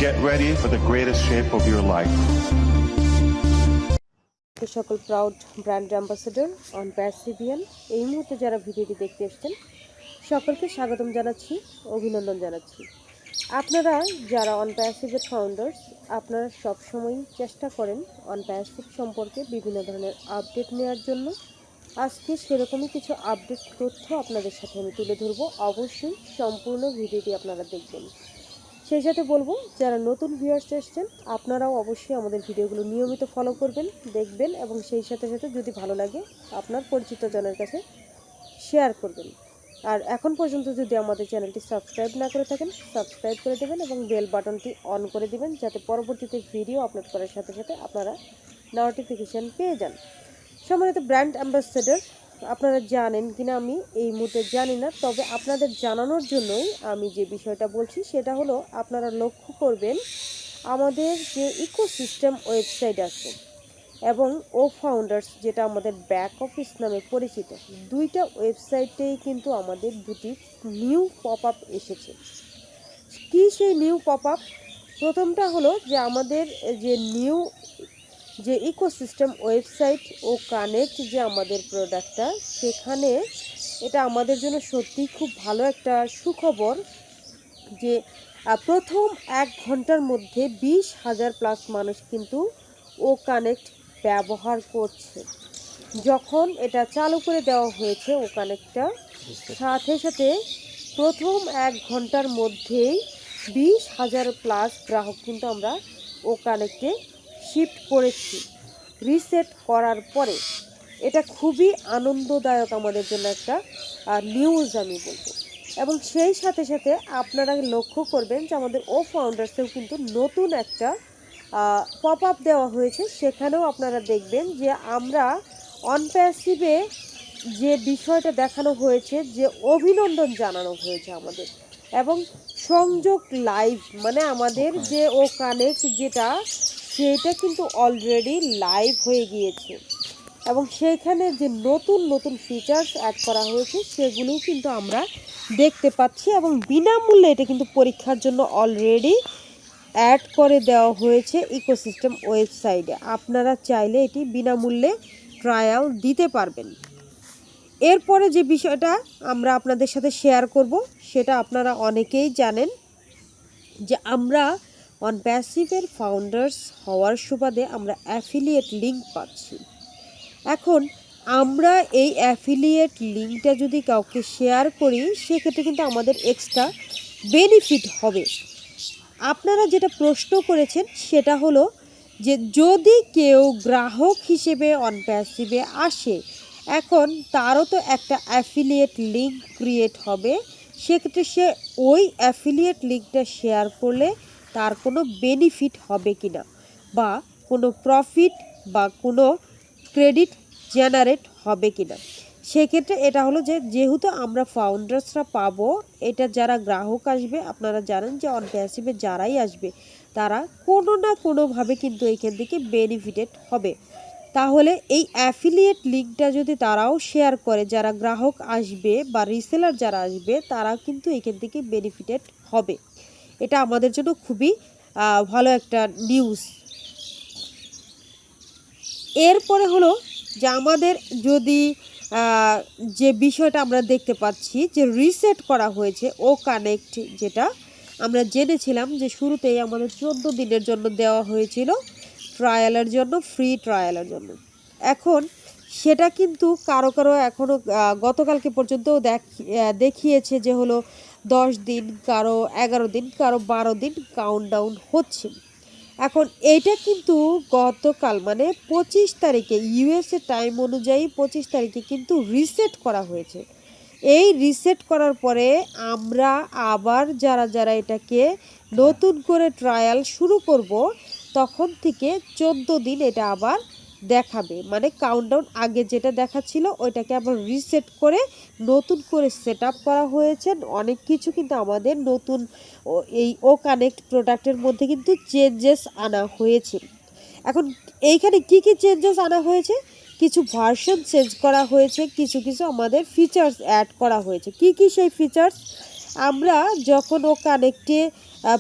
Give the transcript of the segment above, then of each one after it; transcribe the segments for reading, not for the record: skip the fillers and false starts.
Get ready for the greatest shape of your life. সকল proud brand ambassador on প্যাসিভিয়ান এই মুহূর্তে যারা ভিডিওটি দেখতে এসেছেন সকলকে স্বাগতম জানাচ্ছি, অভিনন্দন জানাচ্ছি। আপনারা যারা অন প্যাসিভের ফাউন্ডার্স, আপনারা সবসময়ই চেষ্টা করেন অন প্যাসিভ সম্পর্কে বিভিন্ন ধরনের আপডেট নেওয়ার জন্য। আজকে সেরকমই কিছু আপডেট তথ্য আপনাদের সাথে আমি তুলে ধরবো। অবশ্যই সম্পূর্ণ ভিডিওটি আপনারা দেখবেন। সেই সাথে বলবো, যারা নতুন ভিউয়ার্স এসেছেন আপনারাও অবশ্যই আমাদের ভিডিওগুলো নিয়মিত ফলো করবেন, দেখবেন এবং সেই সাথে সাথে যদি ভালো লাগে আপনার পরিচিত জনের কাছে শেয়ার করবেন। আর এখন পর্যন্ত যদি আমাদের চ্যানেলটি সাবস্ক্রাইব না করে থাকেন, সাবস্ক্রাইব করে দেবেন এবং বেল বাটনটি অন করে দিবেন, যাতে পরবর্তীতে ভিডিও আপলোড করার সাথে সাথে আপনারা নোটিফিকেশান পেয়ে যান। সম্মানিত ব্র্যান্ড অ্যাম্বাসেডর, আপনারা জানেন কিনা আমি এই মুহূর্তে জানি না, তবে আপনাদের জানানোর জন্যই আমি যে বিষয়টা বলছি সেটা হলো, আপনারা লক্ষ্য করবেন আমাদের যে ইকোসিস্টেম ওয়েবসাইট আছে এবং OFounders যেটা আমাদের ব্যাক অফিস নামে পরিচিত, দুইটা ওয়েবসাইটেই কিন্তু আমাদের দুটি নিউ পপ আপ এসেছে। কি সেই নিউ পপ আপ? প্রথমটা হলো যে আমাদের যে ইকোসিস্টেম ওয়েবসাইট ও কানেক্ট যে আমাদের প্রোডাক্টটা, সেখানে এটা আমাদের জন্য সত্যিই খুব ভালো একটা সুখবর যে প্রথম 1 ঘন্টার মধ্যে 20,000 প্লাস মানুষ কিন্তু ও কানেক্ট ব্যবহার করছে। যখন এটা চালু করে দেওয়া হয়েছে ও কানেক্টটা, সাথে সাথে প্রথম 1 ঘন্টার মধ্যেই 20,000 প্লাস গ্রাহক কিন্তু আমরা ও কানেক্টে শিফট করেছি রিসেট করার পরে। এটা খুবই আনন্দদায়ক আমাদের জন্য একটা নিউজ আমি বলবো। এবং সেই সাথে সাথে আপনারা লক্ষ্য করবেন যে আমাদের OFoundersেও কিন্তু নতুন একটা পপ আপ দেওয়া হয়েছে। সেখানেও আপনারা দেখবেন যে আমরা অনপ্যাসিভে যে বিষয়টা দেখানো হয়েছে, যে অভিনন্দন জানানো হয়েছে আমাদের, এবং সংযোগ লাইভ মানে আমাদের যে ও কানেক্ট যেটা, সেটা কিন্তু অলরেডি লাইভ হয়ে গিয়েছে এবং সেইখানে যে নতুন নতুন ফিচার্স অ্যাড করা হয়েছে সেগুলোও কিন্তু আমরা দেখতে পাচ্ছি এবং বিনামূল্যে এটা কিন্তু পরীক্ষার জন্য অলরেডি অ্যাড করে দেওয়া হয়েছে ইকোসিস্টেম ওয়েবসাইটে। আপনারা চাইলে এটি বিনামূল্যে ট্রায়াল দিতে পারবেন। এরপরে যে বিষয়টা আমরা আপনাদের সাথে শেয়ার করব, সেটা আপনারা অনেকেই জানেন যে আমরা অনপ্যাসিভের ফাউন্ডার্স হওয়ার সুবাদে আমরা অ্যাফিলিয়েট লিঙ্ক পাচ্ছি। এখন আমরা এই অ্যাফিলিয়েট লিঙ্কটা যদি কাউকে শেয়ার করি, সেক্ষেত্রে কিন্তু আমাদের এক্সট্রা বেনিফিট হবে। আপনারা যেটা প্রশ্ন করেছেন সেটা হলো যে যদি কেউ গ্রাহক হিসেবে অনপ্যাসিভে আসে, এখন তারও তো একটা অ্যাফিলিয়েট লিঙ্ক ক্রিয়েট হবে, সেক্ষেত্রে সে ওই অ্যাফিলিয়েট লিঙ্কটা শেয়ার করলে তার কোনো বেনিফিট হবে কি না, বা কোনো প্রফিট বা কোনো ক্রেডিট জেনারেট হবে কি না। সেক্ষেত্রে এটা হলো যে যেহেতু আমরা ফাউন্ডার্সরা পাবো, এটা যারা গ্রাহক আসবে, আপনারা জানেন যে অনপ্যাসিভে যারাই আসবে তারা কোনো না কোনোভাবে কিন্তু এইখান থেকে বেনিফিটেড হবে। তাহলে এই অ্যাফিলিয়েট লিঙ্কটা যদি তারাও শেয়ার করে, যারা গ্রাহক আসবে বা রিসেলার যারা আসবে, তারা কিন্তু এখান থেকে বেনিফিটেড হবে। এটা আমাদের জন্য খুবই ভালো একটা নিউজ। এরপরে হলো যে আমাদের যদি যে বিষয়টা আমরা দেখতে পাচ্ছি যে রিসেট করা হয়েছে ও কানেক্ট, যেটা আমরা জেনেছিলাম যে শুরুতেই আমাদের 14 দিনের জন্য দেওয়া হয়েছিল ট্রায়ালের জন্য, ফ্রি ট্রায়ালের জন্য। এখন সেটা কিন্তু কারো কারো এখনও গতকালকে পর্যন্ত দেখিয়েছে যে হলো 10 দিন, কারো 11 দিন, কারো 12 দিন কাউন্টডাউন হচ্ছে। এখন এইটা কিন্তু গতকাল মানে 25 তারিখে USA টাইম অনুযায়ী 25 তারিখে কিন্তু রিসেট করা হয়েছে। এই রিসেট করার পরে আমরা আবার যারা যারা এটাকে নতুন করে ট্রায়াল শুরু করব, তখন থেকে 14 দিন এটা আবার দেখাবে, মানে কাউন্টডাউন আগে যেটা দেখাচ্ছিল ওইটাকে আবার রিসেট করে নতুন করে সেট আপ করা হয়েছে। অনেক কিছু কিন্তু আমাদের নতুন এই ও কানেক্ট প্রোডাক্টের মধ্যে কিন্তু চেঞ্জেস আনা হয়েছে। এখন এইখানে কি কি চেঞ্জেস আনা হয়েছে? কিছু ভার্সন চেঞ্জ করা হয়েছে, কিছু কিছু আমাদের ফিচার্স অ্যাড করা হয়েছে। কি কি সেই ফিচার্স? আমরা যখন ও কানেক্টে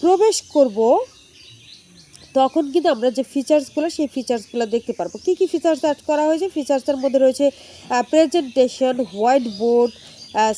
প্রবেশ করব, তখন কিন্তু আমরা যে ফিচার্সগুলো সেই ফিচার্সগুলো দেখতে পারবো। কী কী ফিচার্স অ্যাড করা হয়েছে? ফিচার্সের মধ্যে রয়েছে presentation, white board,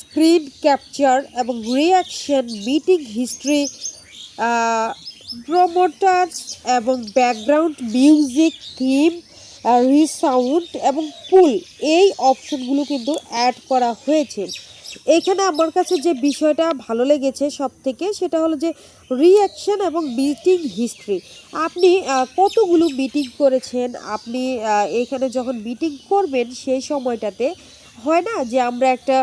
screen capture এবং রিয়াকশন, মিটিং হিস্ট্রি, প্রমোটার্স এবং ব্যাকগ্রাউন্ড মিউজিক, থিম, রিসাউন্ড এবং পুল, এই অপশনগুলো কিন্তু অ্যাড করা হয়েছে। এখানে আমার কাছে যে বিষয়টা ভালো লেগেছে সব থেকে, সেটা হলো যে রিঅ্যাকশন এবং মিটিং হিস্ট্রি। আপনি কতগুলো মিটিং করেছেন, আপনি এখানে যখন মিটিং করবেন সেই সময়টাতে হয় না যে আমরা একটা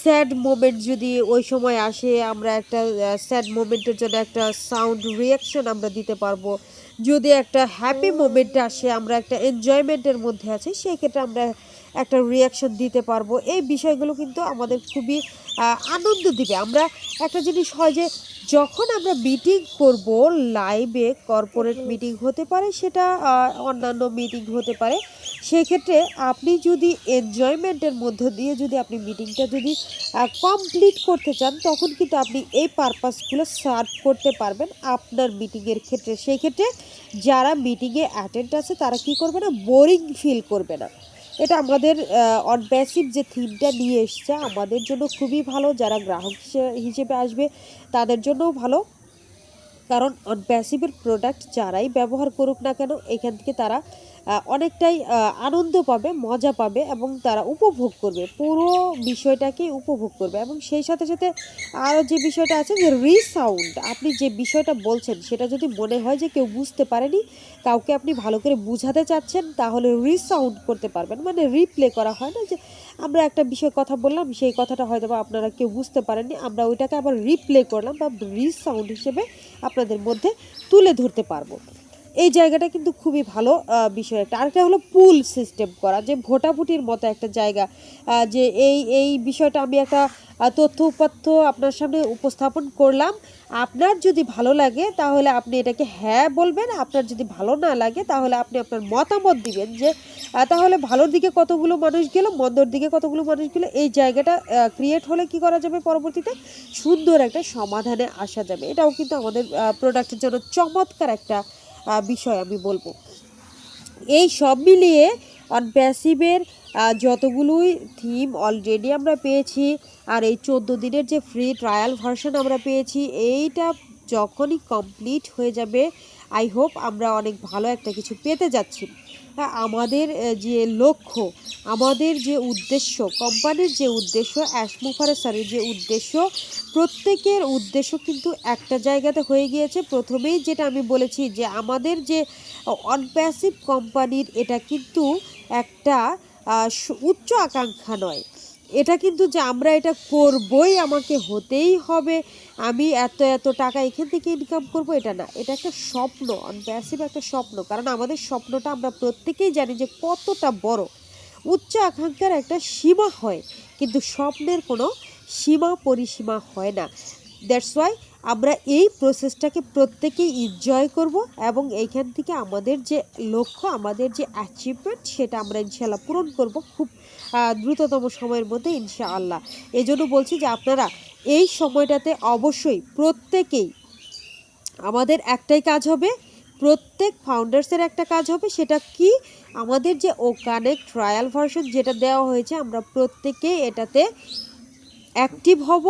স্যাড মোমেন্ট যদি ওই সময় আসে, আমরা একটা স্যাড মোমেন্টের জন্য একটা সাউন্ড রিঅ্যাকশন আমরা দিতে পারবো। যদি একটা হ্যাপি মোমেন্ট আসে, আমরা একটা এনজয়মেন্টের মধ্যে আছি, সেক্ষেত্রে আমরা একটা রিয়াকশন দিতে পারবো। এই বিষয়গুলো কিন্তু আমাদের খুবই আনন্দ দিবে। আমরা একটা জিনিস হয় যে যখন আমরা মিটিং করব লাইভে, কর্পোরেট মিটিং হতে পারে, সেটা অন্যান্য মিটিং হতে পারে, সেক্ষেত্রে আপনি যদি এনজয়মেন্টের মধ্য দিয়ে যদি আপনি মিটিংটা যদি কমপ্লিট করতে চান, তখন কিন্তু আপনি এই পারপাসগুলো সার্ভ করতে পারবেন আপনার মিটিংয়ের ক্ষেত্রে। সেই ক্ষেত্রে যারা মিটিংয়ে অ্যাটেন্ড আছে তারা কি করবে না, বোরিং ফিল করবে না। এটা আমাদের অনপ্যাসিভ যে থিমটা নিয়ে এসছে আমাদের জন্য খুবই ভালো। যারা গ্রাহক হিসেবে আসবে তাদের জন্যও ভালো, কারণ অনপ্যাসিভের প্রোডাক্ট যারাই ব্যবহার করুক না কেন, এখান থেকে তারা অনেকটাই আনন্দ পাবে, মজা পাবে এবং তারা উপভোগ করবে, পুরো বিষয়টাকে উপভোগ করবে। এবং সেই সাথে সাথে আরও যে বিষয়টা আছে যে রিসাউন্ড, আপনি যে বিষয়টা বলছেন সেটা যদি মনে হয় যে কেউ বুঝতে পারেনি, কাউকে আপনি ভালো করে বুঝাতে চাচ্ছেন, তাহলে রিসাউন্ড করতে পারবেন। মানে রিপ্লে করা হয় না যে আমরা একটা বিষয় কথা বললাম, সেই কথাটা হয়তো বা আপনারা কেউ বুঝতে পারেননি, আমরা ওইটাকে আবার রিপ্লে করলাম বা রিসাউন্ড হিসেবে আপনাদের মধ্যে তুলে ধরতে পারবো। এই জায়গাটা কিন্তু খুবই ভালো বিষয় একটা। আরেকটা হলো পুল সিস্টেম করা, যে ভোটাভুটির মতো একটা জায়গা, যে এই বিষয়টা আমি একটা তথ্য উপাত্ত আপনার সামনে উপস্থাপন করলাম। আপনার যদি ভালো লাগে তাহলে আপনি এটাকে হ্যাঁ বলবেন, আপনার যদি ভালো না লাগে তাহলে আপনি আপনার মতামত দিবেন যে তাহলে ভালোর দিকে কতগুলো মানুষ গেল, মন্দর দিকে কতগুলো মানুষ গেল। এই জায়গাটা ক্রিয়েট হলে কি করা যাবে, পরবর্তীতে সুন্দর একটা সমাধানে আসা যাবে। এটাও কিন্তু আমাদের প্রোডাক্টের জন্য চমৎকার একটা বিষয় আমি বলবো। এই সব মিলিয়ে অনপ্যাসিভের যতগুলোই থিম অলরেডি আমরা পেয়েছি, আর এই 14 দিনের যে ফ্রি ট্রায়াল ভার্সন আমরা পেয়েছি, এইটা যখনই কমপ্লিট হয়ে যাবে, আই হোপ আমরা অনেক ভালো একটা কিছু পেতে যাচ্ছি। আমাদের যে লক্ষ্য, আমাদের যে উদ্দেশ্য, কোম্পানির যে উদ্দেশ্য, অ্যাশমুফারেসারের যে উদ্দেশ্য, প্রত্যেকের উদ্দেশ্য কিন্তু একটা জায়গাতে হয়ে গিয়েছে। প্রথমেই যেটা আমি বলেছি যে আমাদের যে অনপ্যাসিভ কোম্পানির, এটা কিন্তু একটা উচ্চ আকাঙ্ক্ষা নয়, এটা কিন্তু যে আমরা এটা করবই, আমাকে হতেই হবে, আমি এত এত টাকা এখান থেকে ইনকাম করব, এটা না। এটা একটা স্বপ্ন, অনপ্যাসিভ একটা স্বপ্ন। কারণ আমাদের স্বপ্নটা আমরা প্রত্যেকেই জানি যে কতটা বড়। উচ্চ আকাঙ্ক্ষার একটা সীমা হয়, কিন্তু স্বপ্নের কোনো সীমা পরিসীমা হয় না। দ্যাটস ওয়াই আমরা এই প্রসেসটাকে প্রত্যেকেই এনজয় করব এবং এইখান থেকে আমাদের যে লক্ষ্য, আমাদের যে অ্যাচিভমেন্ট, সেটা আমরা ইনশাআল্লাহ পূরণ করব খুব দ্রুততম সময়ের মধ্যে ইনশাআল্লাহ। এই জন্য বলছি যে আপনারা এই সময়টাতে অবশ্যই প্রত্যেকেই, আমাদের একটাই কাজ হবে, প্রত্যেক ফাউন্ডার্সের একটা কাজ হবে, সেটা কি, আমাদের যে OConnect ট্রায়াল ভার্সন যেটা দেওয়া হয়েছে, আমরা প্রত্যেকেই এটাতে অ্যাক্টিভ হব,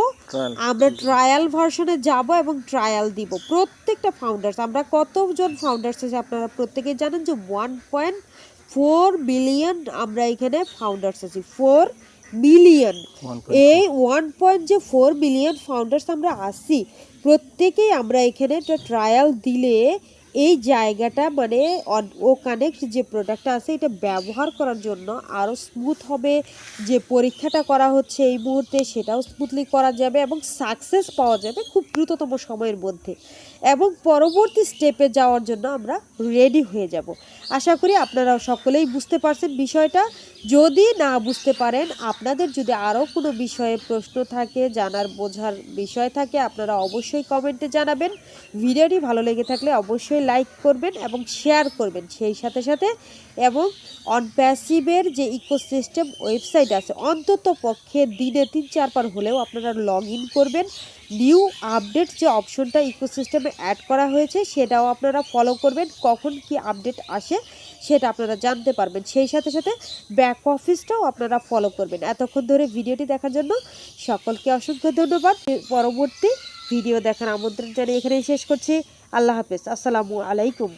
আমরা ট্রায়াল ভার্সনে যাব এবং ট্রায়াল দিব। প্রত্যেকটা ফাউন্ডার্স, আমরা কতজন ফাউন্ডার্স আছে আপনারা প্রত্যেকেই জানেন যে 1.4 মিলিয়ন আমরা এখানে ফাউন্ডার্স আছি। 4 মিলিয়ন, এই 1.4 মিলিয়ন ফাউন্ডার্স আমরা আসি, প্রত্যেকেই আমরা এখানে একটা ট্রায়াল দিলে এই জায়গাটা মানে OConnect যে প্রোডাক্টটা আছে এটা ব্যবহার করার জন্য আরও স্মুথ হবে। যে পরীক্ষাটা করা হচ্ছে এই মুহূর্তে সেটাও স্মুথলি করা যাবে এবং সাকসেস পাওয়া যাবে খুব দ্রুততম সময়ের মধ্যে, এবং পরবর্তী স্টেপে যাওয়ার জন্য আমরা রেডি হয়ে যাব। আশা করি আপনারা সকলেই বুঝতে পারছেন বিষয়টা। যদি না বুঝতে পারেন, আপনাদের যদি আরও কোনো বিষয়ে প্রশ্ন থাকে, জানার বোঝার বিষয় থাকে, আপনারা অবশ্যই কমেন্টে জানাবেন। ভিডিওটি ভালো লেগে থাকলে অবশ্যই লাইক করবেন এবং শেয়ার করবেন সেই সাথে সাথে। এবং অনপ্যাসিভের যে ইকোসিস্টেম ওয়েবসাইট আছে, অন্তত পক্ষে দিনে 3-4 বার হলেও আপনারা লগ ইন করবেন, নিউ আপডেট যে অপশনটা ইকোসিস্টেমে অ্যাড করা হয়েছে সেটাও আপনারা ফলো করবেন, কখন কি আপডেট আসে সেটা আপনারা জানতে পারবেন। সেই সাথে সাথে ব্যাক অফিসটাও আপনারা ফলো করবেন। এতক্ষণ ধরে ভিডিওটি দেখার জন্য সকলকে অসংখ্য ধন্যবাদ। পরবর্তী ভিডিও দেখার আমন্ত্রণ জানিয়ে এখানেই শেষ করছি। আল্লাহ হাফেজ, আসসালামু আলাইকুম।